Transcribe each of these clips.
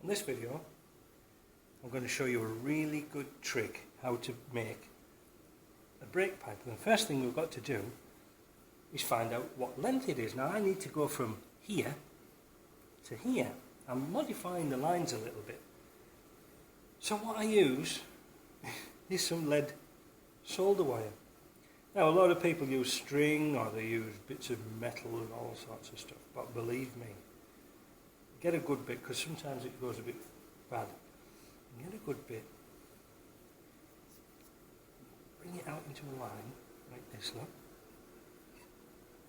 In this video I'm going to show you a really good trick how to make a brake pipe. And the first thing we've got to do is find out what length it is. Now I need to go from here to here. I'm modifying the lines a little bit. So what I use is some lead solder wire. Now a lot of people use string or they use bits of metal and all sorts of stuff, but believe me, get a good bit, because sometimes it goes a bit bad. Get a good bit, bring it out into a line like this, look.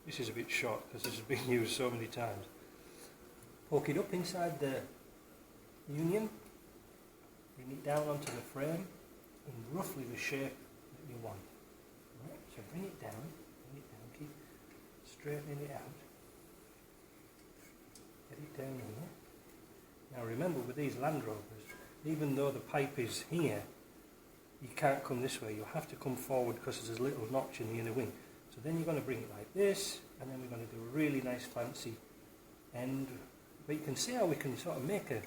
This is a bit short because this has been used so many times. Poke it up inside the union, bring it down onto the frame in roughly the shape that you want. Right, so bring it down, keep straightening it out. Get it down here. Now remember, with these Land Rovers, even though the pipe is here, you can't come this way. You'll have to come forward because there's a little notch in the inner wing. So then you're going to bring it like this, and then we're going to do a really nice fancy end. But you can see how we can sort of make a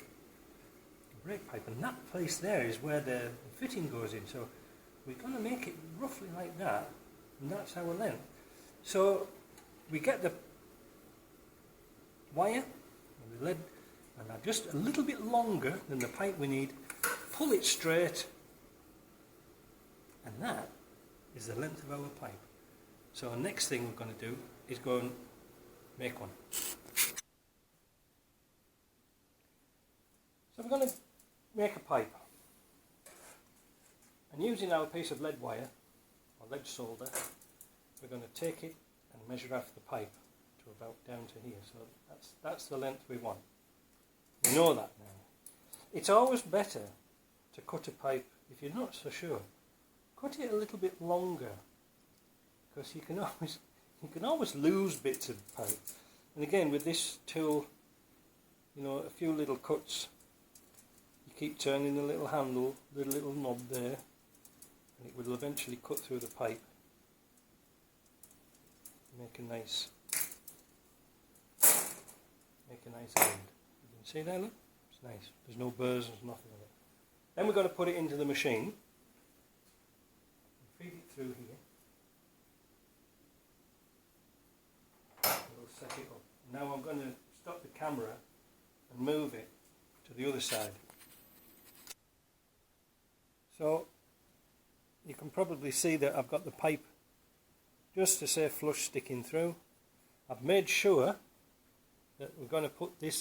brake pipe, and that place there is where the fitting goes in. So we're going to make it roughly like that, and that's our length. So we get the wire and the lead, and are just a little bit longer than the pipe we need. Pull it straight, and that is the length of our pipe. So the next thing we're going to do is go and make one. So we're going to make a pipe, and using our piece of lead wire or lead solder, we're going to take it and measure off the pipe to about down to here. So that's the length we want. We know that now. It's always better to cut a pipe, if you're not so sure, cut it a little bit longer, because you can always lose bits of pipe. And again, with this tool, you know, a few little cuts, you keep turning the little handle, the little knob there, and it will eventually cut through the pipe, make a nice end. You can see there, look, it's nice. There's no burrs, there's nothing in it. Then we're going to put it into the machine, feed it through here. We'll set it up. Now I'm going to stop the camera and move it to the other side. So you can probably see that I've got the pipe just to say flush sticking through. I've made sure that we're going to put the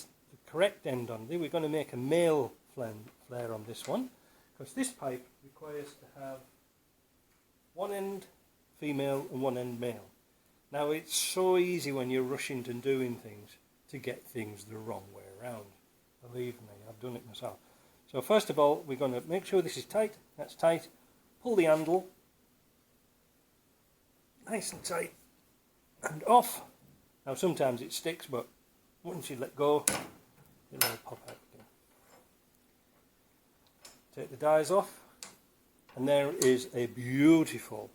correct end on. We're going to make a male flare on this one, because this pipe requires to have one end female and one end male. Now it's so easy when you're rushing to doing things to get things the wrong way around. Believe me, I've done it myself. So first of all, we're going to make sure this is tight. That's tight. Pull the handle nice and tight and off. Now sometimes it sticks, but once you let go, it'll pop out again. Take the dies off, and there is a beautiful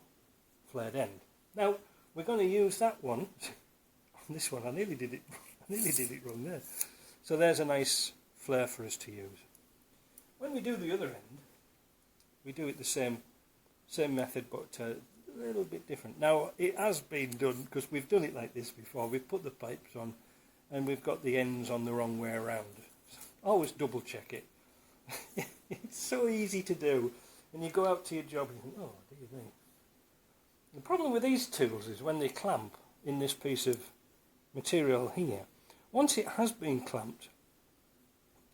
flared end. Now we're going to use that one on this one. I nearly did it wrong there. So there's a nice flare for us to use. When we do the other end, we do it the same method, but a little bit different. Now it has been done, because we've done it like this before. We've put the pipes on and we've got the ends on the wrong way around. Always double check it. It's so easy to do, and you go out to your job and you think, oh dear me. The problem with these tools is when they clamp in this piece of material here, once it has been clamped,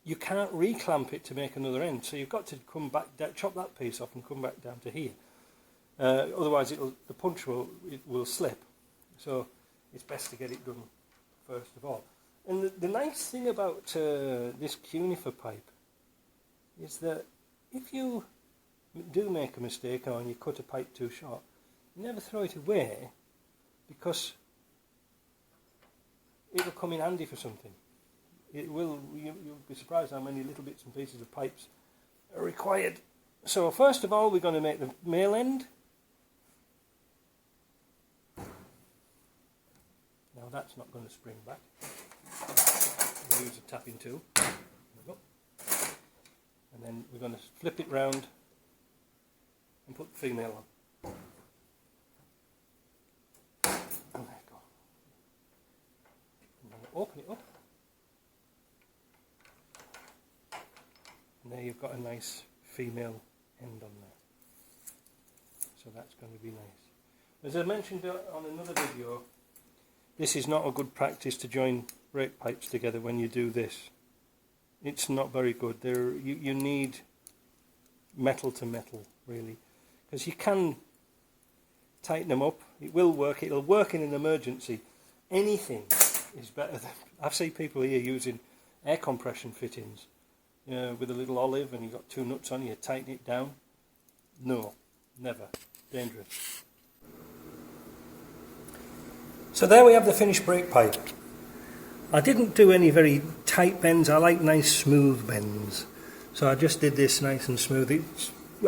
you can't re-clamp it to make another end, so you've got to come back, chop that piece off and come back down to here. Otherwise the punch will slip. So it's best to get it done first of all. And the nice thing about this cunifer pipe is that if you do make a mistake or you cut a pipe too short, you never throw it away, because it will come in handy for something. It will. You'll be surprised how many little bits and pieces of pipes are required. So first of all, we're going to make the male end. Now that's not going to spring back. We'll use a tapping tool. There we go. And then we're going to flip it round and put the female on. And there you go. And then open it up. And there you've got a nice female end on there. So that's going to be nice. As I mentioned on another video, this is not a good practice to join brake pipes together when you do this. It's not very good. You need metal to metal, really. Because you can tighten them up. It will work. It'll work in an emergency. Anything is better than... I've seen people here using air compression fittings with a little olive, and you've got two nuts on, you tighten it down. No, never. Dangerous. So there we have the finished brake pipe. I didn't do any very tight bends. I like nice smooth bends. So I just did this nice and smooth.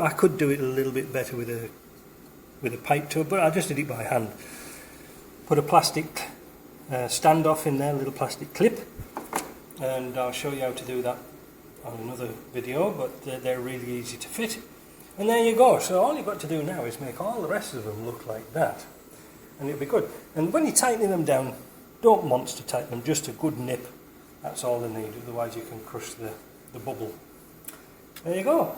I could do it a little bit better with a pipe tool, but I just did it by hand. Put a plastic standoff in there, a little plastic clip, and I'll show you how to do that on another video, but they're really easy to fit. And there you go. So all you've got to do now is make all the rest of them look like that, and it'll be good. And when you're tightening them down, don't monster tighten them, just a good nip. That's all they need, otherwise you can crush the bubble. There you go.